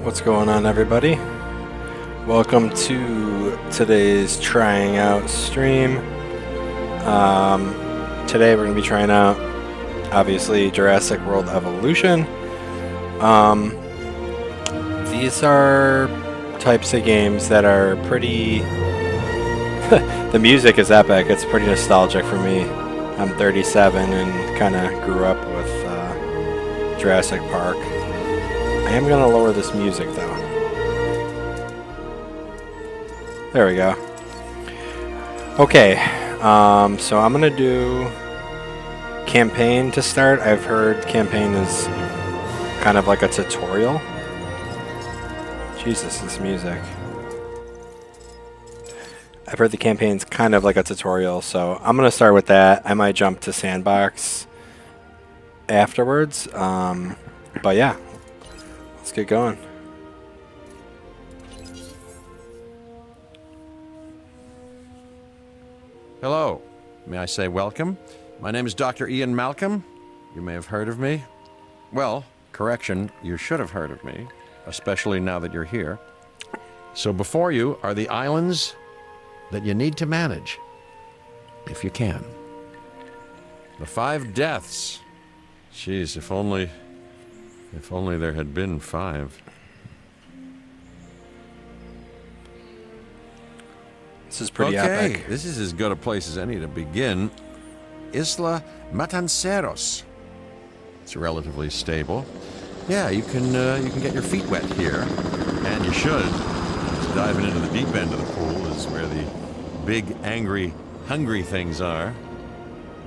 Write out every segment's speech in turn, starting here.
What's going on, everybody? Welcome to today's trying out stream. Today we're going to be trying out, obviously, Jurassic World Evolution. These are types of games that are pretty... the music is epic. It's pretty nostalgic for me. I'm 37 and kind of grew up with Jurassic Park. I am going to lower this music, though. There we go. Okay, so I'm going to do campaign to start. I've heard campaign is kind of like a tutorial. Jesus, this music. I've heard the campaign's kind of like a tutorial, so I'm going to start with that. I might jump to sandbox afterwards, but yeah. Let's get going. Hello. May I say welcome? My name is Dr. Ian Malcolm. You may have heard of me. Well, correction, you should have heard of me, especially now that you're here. So before you are the islands that you need to manage, if you can. The 5 deaths. Jeez, if only there had been 5. This is pretty epic. This is as good a place as any to begin. Isla Matanceros. It's relatively stable. Yeah, you can get your feet wet here, and you should. Diving into the deep end of the pool is where the big, angry, hungry things are,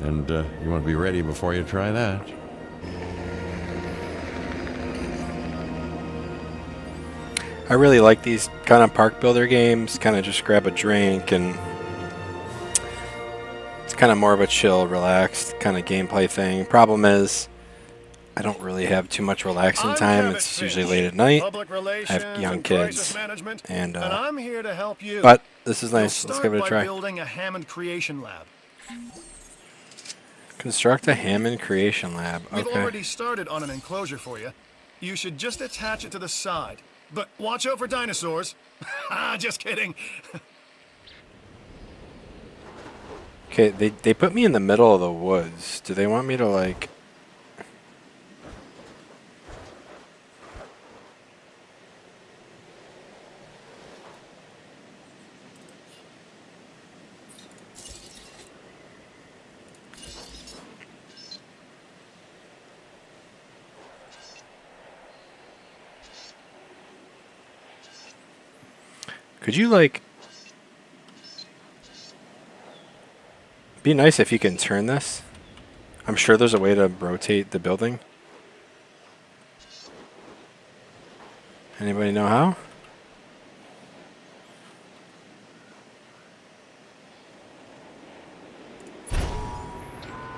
and you want to be ready before you try that. I really like these kind of park builder games. Kind of just grab a drink and it's kind of more of a chill, relaxed kind of gameplay thing. Problem is, I don't really have too much relaxing time. It's usually late at night. I have young kids, and I'm here to help you. But this is nice. Let's give it a try. Building a Hammond Creation Lab. Construct a Hammond Creation Lab. Okay. We've already started on an enclosure for you. You should just attach it to the side. But watch out for dinosaurs. Just kidding. Okay, they put me in the middle of the woods. Do they want me to, like... Could you, like... Be nice if you can turn this. I'm sure there's a way to rotate the building. Anybody know how?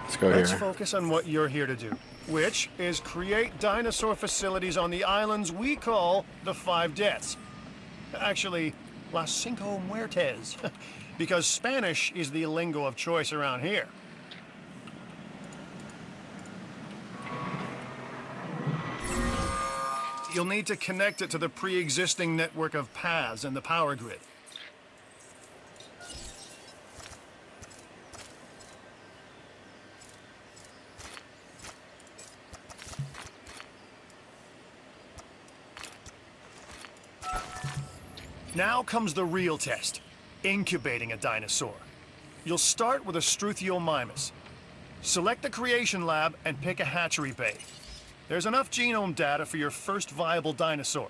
Let's go here. Let's focus on what you're here to do, which is create dinosaur facilities on the islands we call the 5 Deaths. Actually, Las Cinco Muertes, because Spanish is the lingo of choice around here. You'll need to connect it to the pre-existing network of paths and the power grid. Now comes the real test, incubating a dinosaur. You'll start with a Struthiomimus. Select the creation lab and pick a hatchery bay. There's enough genome data for your first viable dinosaur.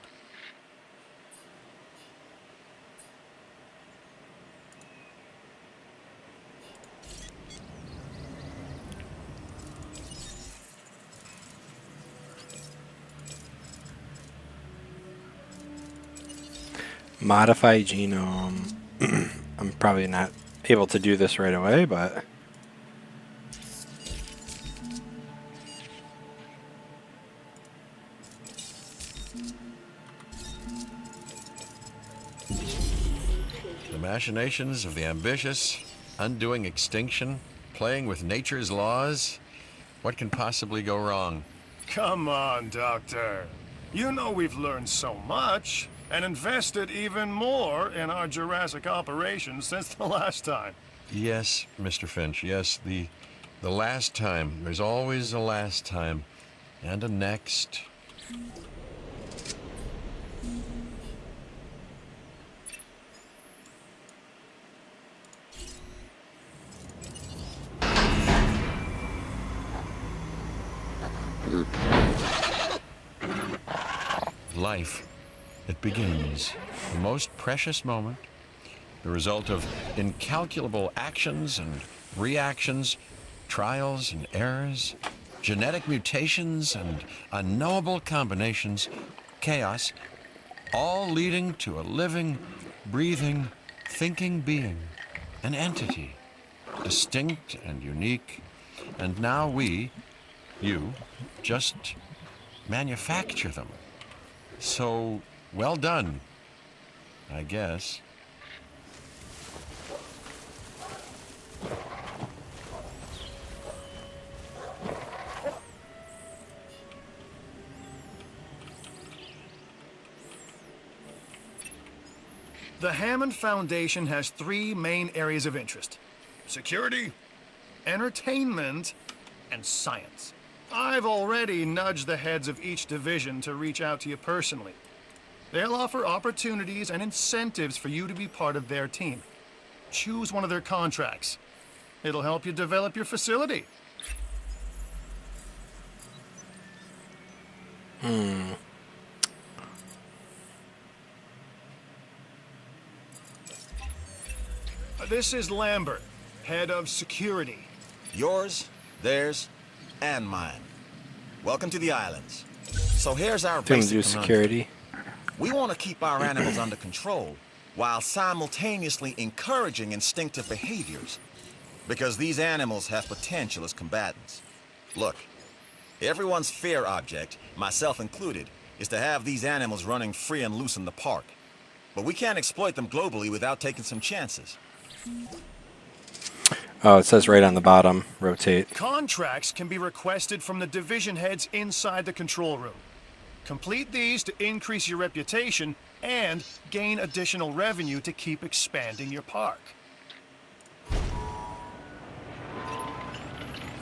Modify genome. I'm probably not able to do this right away, but... The machinations of the ambitious, undoing extinction, playing with nature's laws. What can possibly go wrong? Come on, Doctor. You know we've learned so much and invested even more in our Jurassic operations since the last time. Yes, Mr. Finch, yes, the last time. There's always a last time. And a next. Life, it begins. The most precious moment, the result of incalculable actions and reactions, trials and errors, genetic mutations and unknowable combinations, chaos, all leading to a living, breathing, thinking being, an entity, distinct and unique, and now we, you, just manufacture them. So, well done, I guess. The Hammond Foundation has 3 main areas of interest: security, entertainment, and science. I've already nudged the heads of each division to reach out to you personally. They'll offer opportunities and incentives for you to be part of their team. Choose one of their contracts. It'll help you develop your facility. This is Lambert, head of security. Yours, theirs, and mine. Welcome to the islands. So here's our Didn't basic do conundrum. security. We want to keep our animals under control while simultaneously encouraging instinctive behaviors, because these animals have potential as combatants. Look, everyone's fear object, myself included, is to have these animals running free and loose in the park. But we can't exploit them globally without taking some chances. Oh, it says right on the bottom, rotate. Contracts can be requested from the division heads inside the control room. Complete these to increase your reputation and gain additional revenue to keep expanding your park.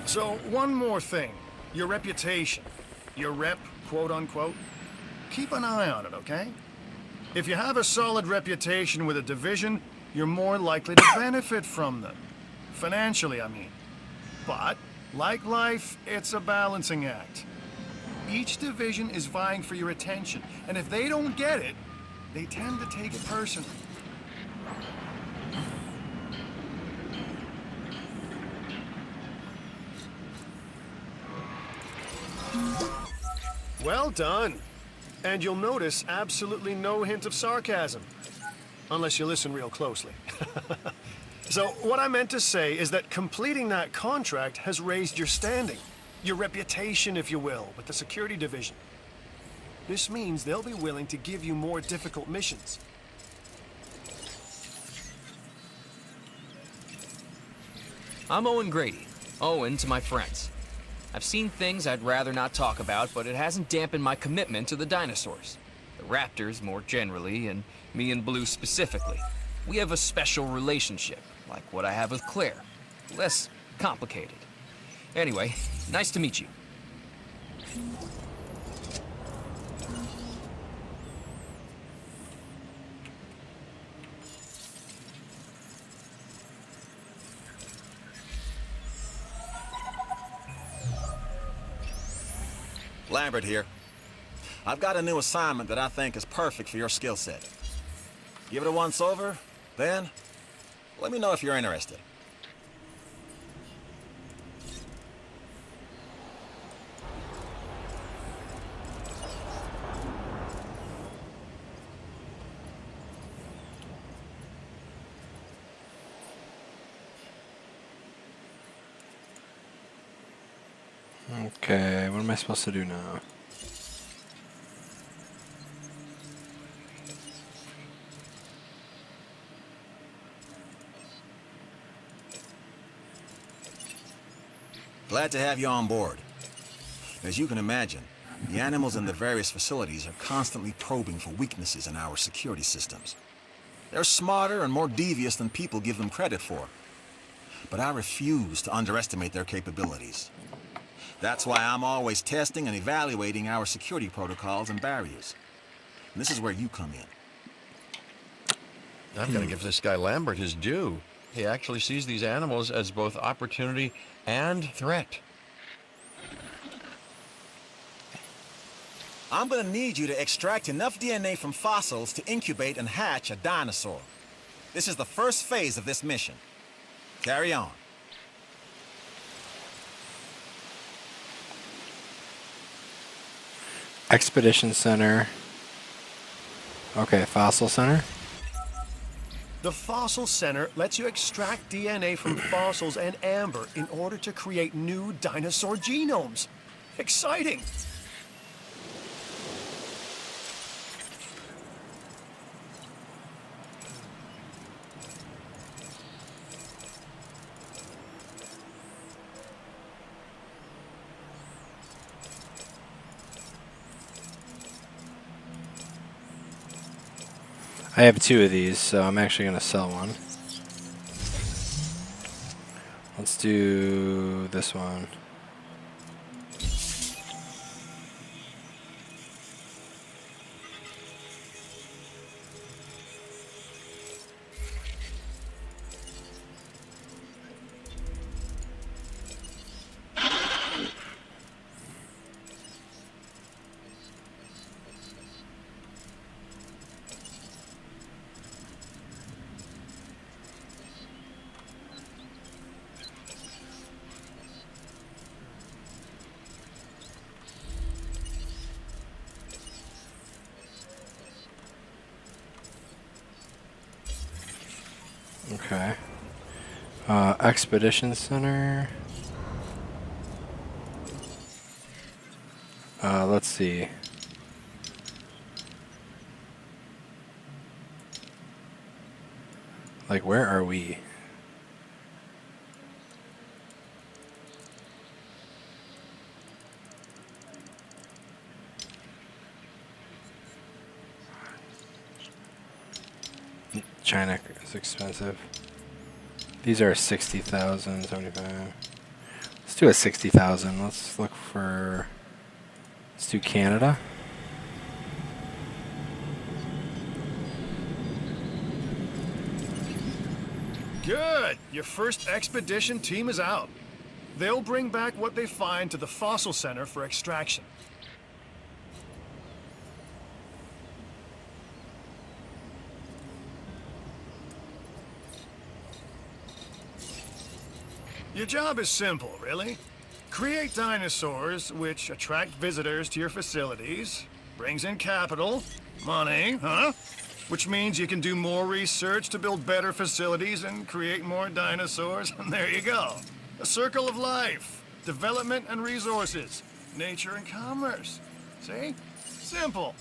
So, one more thing. Your reputation. Your rep, quote unquote. Keep an eye on it, okay? If you have a solid reputation with a division, you're more likely to benefit from them. Financially, I mean. But, like life, it's a balancing act. Each division is vying for your attention, and if they don't get it, they tend to take it personally. Well done. And you'll notice absolutely no hint of sarcasm. Unless you listen real closely. So, what I meant to say is that completing that contract has raised your standing. Your reputation, if you will, with the security division. This means they'll be willing to give you more difficult missions. I'm Owen Grady. Owen to my friends. I've seen things I'd rather not talk about, but it hasn't dampened my commitment to the dinosaurs. The raptors more generally, and me and Blue specifically. We have a special relationship, like what I have with Claire. Less complicated. Anyway, nice to meet you. Lambert here. I've got a new assignment that I think is perfect for your skill set. Give it a once over, then let me know if you're interested. Okay, what am I supposed to do now? Glad to have you on board. As you can imagine, the animals in the various facilities are constantly probing for weaknesses in our security systems. They're smarter and more devious than people give them credit for. But I refuse to underestimate their capabilities. That's why I'm always testing and evaluating our security protocols and barriers. And this is where you come in. I've got to give this guy Lambert his due. He actually sees these animals as both opportunity and threat. I'm gonna need you to extract enough DNA from fossils to incubate and hatch a dinosaur. This is the first phase of this mission. Carry on. Expedition Center. Okay, Fossil Center. The Fossil Center lets you extract DNA from fossils and amber in order to create new dinosaur genomes. Exciting! I have 2 of these, so I'm actually going to sell one. Let's do this one. Okay. Expedition Center. Let's see. Like, where are we? China is expensive. These are 60,000, 75. Let's do a 60,000. Let's look for. Let's do Canada. Good! Your first expedition team is out. They'll bring back what they find to the Fossil Center for extraction. Your job is simple, really. Create dinosaurs which attract visitors to your facilities, brings in capital, money, huh? Which means you can do more research to build better facilities and create more dinosaurs, and there you go. A circle of life, development and resources, nature and commerce. See? Simple.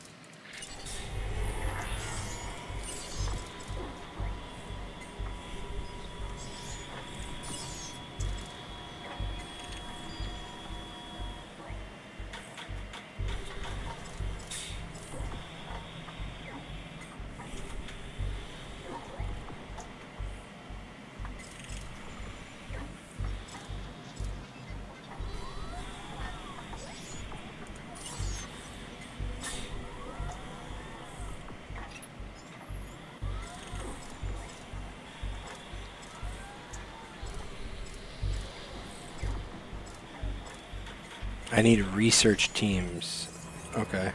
I need research teams. Okay.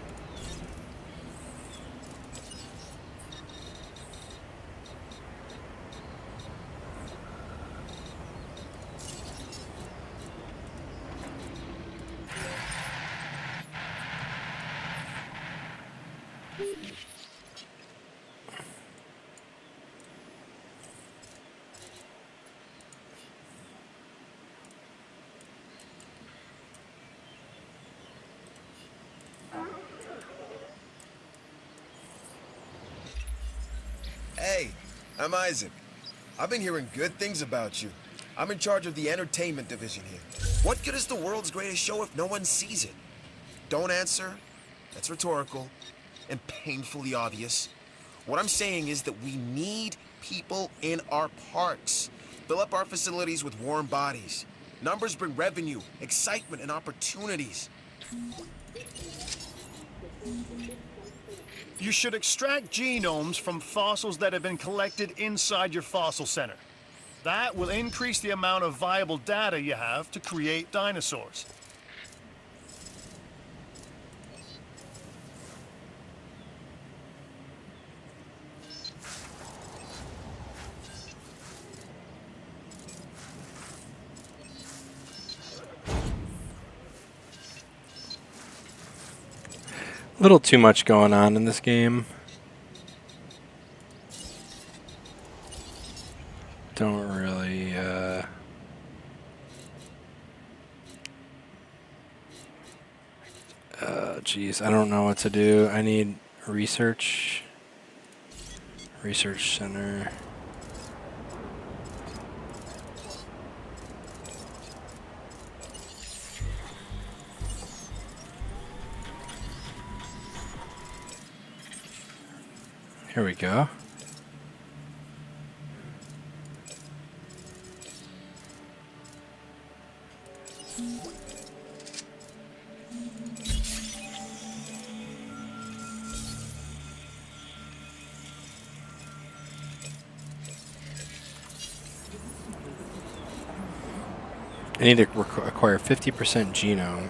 Hey, I'm Isaac. I've been hearing good things about you. I'm in charge of the entertainment division here. What good is the world's greatest show if no one sees it? Don't answer. That's rhetorical and painfully obvious. What I'm saying is that we need people in our parks. Fill up our facilities with warm bodies. Numbers bring revenue, excitement, and opportunities. You should extract genomes from fossils that have been collected inside your fossil center. That will increase the amount of viable data you have to create dinosaurs. A little too much going on in this game. Don't really, geez, I don't know what to do. I need research center. Here we go. I need to acquire 50% genome.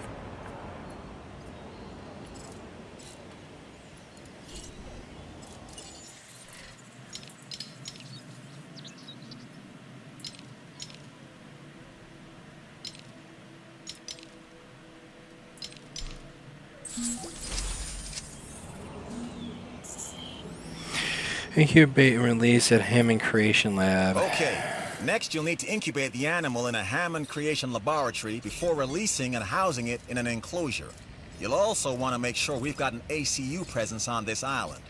Incubate and release at Hammond Creation Lab. Okay. Next, you'll need to incubate the animal in a Hammond Creation Laboratory before releasing and housing it in an enclosure. You'll also want to make sure we've got an ACU presence on this island.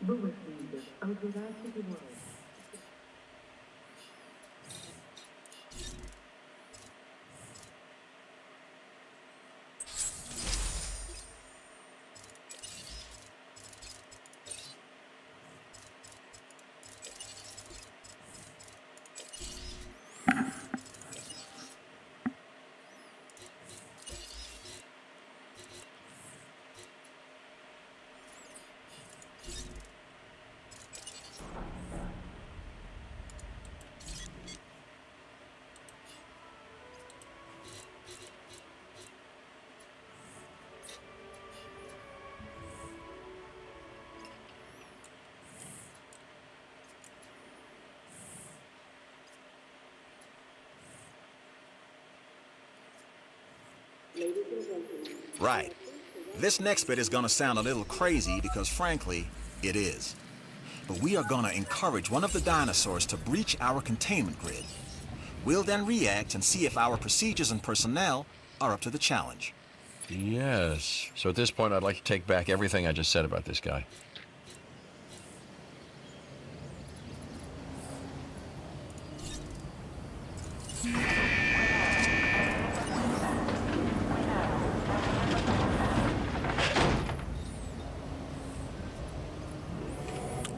Boas-vindas ao Jurassic World. Right. This next bit is gonna sound a little crazy because frankly, it is. But we are gonna encourage one of the dinosaurs to breach our containment grid. We'll then react and see if our procedures and personnel are up to the challenge. Yes. So at this point, I'd like to take back everything I just said about this guy.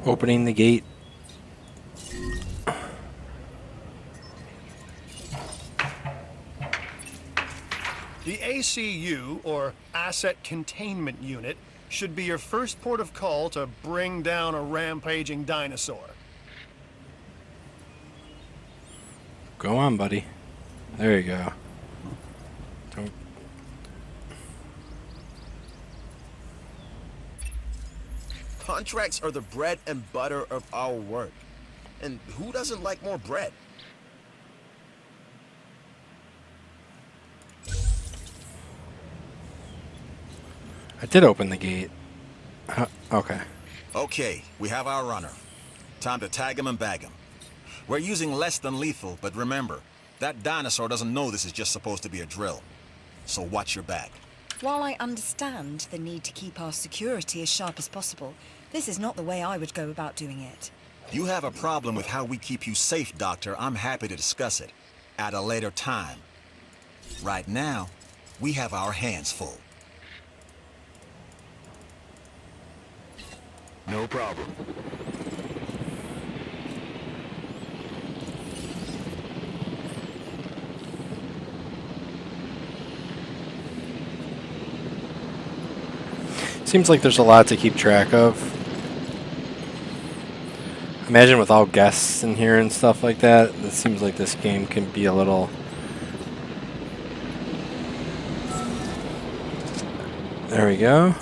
Opening the gate. The ACU, or Asset Containment Unit, should be your first port of call to bring down a rampaging dinosaur. Go on, buddy. There you go. Don't. Contracts are the bread and butter of our work. And who doesn't like more bread? I did open the gate. Okay. Okay, we have our runner. Time to tag him and bag him. We're using less than lethal, but remember, that dinosaur doesn't know this is just supposed to be a drill. So watch your back. While I understand the need to keep our security as sharp as possible, this is not the way I would go about doing it. You have a problem with how we keep you safe, Doctor. I'm happy to discuss it at a later time. Right now, we have our hands full. No problem. Seems like there's a lot to keep track of. Imagine with all guests in here and stuff like that. It seems like this game can be a little... There we go.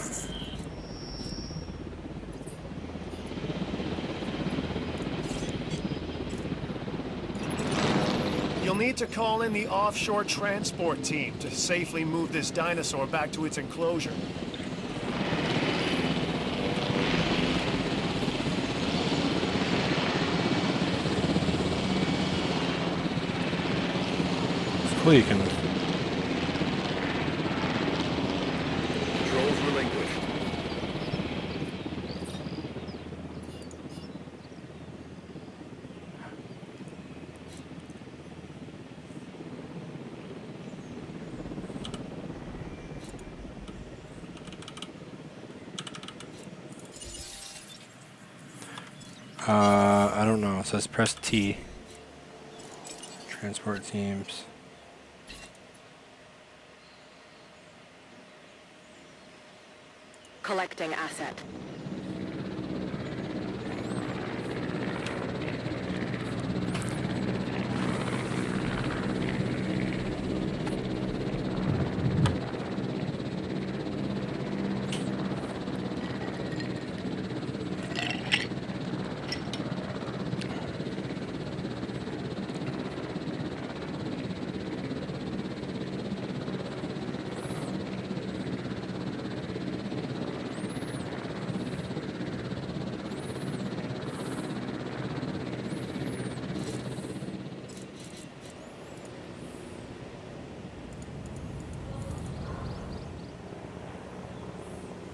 You'll need to call in the offshore transport team to safely move this dinosaur back to its enclosure. Hopefully you can... Controls relinquished. I don't know. It says press T. Transport teams. Collecting asset.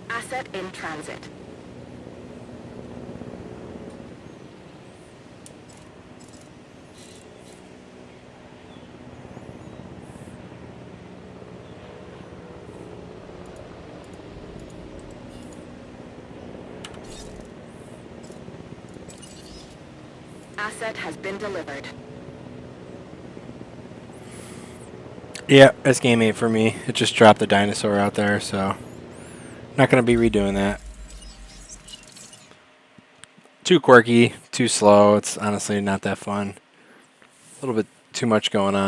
Asset in transit. Asset has been delivered. Yeah, this game ain't for me. It just dropped the dinosaur out there, so... Not going to be redoing that. Too quirky, too slow. It's honestly not that fun. A little bit too much going on.